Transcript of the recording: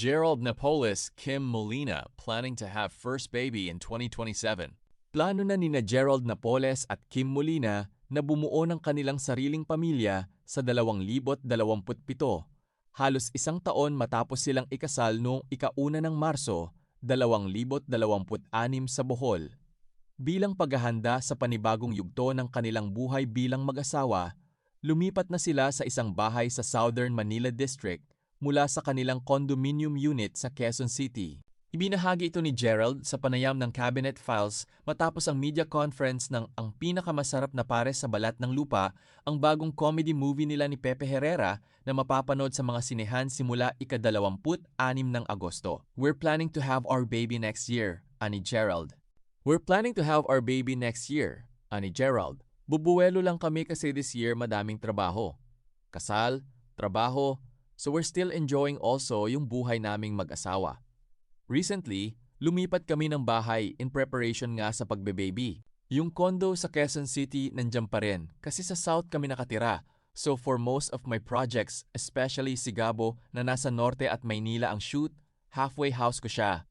Gerald Napoles, Kim Molina, planning to have first baby in 2027. Plano na nina Gerald Napoles at Kim Molina na bumuo ng kanilang sariling pamilya sa 2027, halos isang taon matapos silang ikasal noong ika-1 ng Marso, 2026 sa Bohol. Bilang paghahanda sa panibagong yugto ng kanilang buhay bilang mag-asawa, lumipat na sila sa isang bahay sa Southern Manila District mula sa kanilang condominium unit sa Quezon City. Ibinahagi ito ni Gerald sa panayam ng Cabinet Files matapos ang media conference ng Ang Pinakamasarap na Pares sa Balat ng Lupa, ang bagong comedy movie nila ni Pepe Herrera na mapapanood sa mga sinehan simula ika-26 ng Agosto. "We're planning to have our baby next year," ani Gerald. "We're planning to have our baby next year," ani Gerald. "Bubuwelo lang kami kasi this year madaming trabaho. Kasal, trabaho, so we're still enjoying also yung buhay naming mag-asawa. Recently, lumipat kami ng bahay in preparation nga sa pagbe-baby. Yung condo sa Quezon City nandiyan pa rin kasi sa South kami nakatira. So for most of my projects, especially si Gabo na nasa Norte at Maynila ang shoot, halfway house ko siya.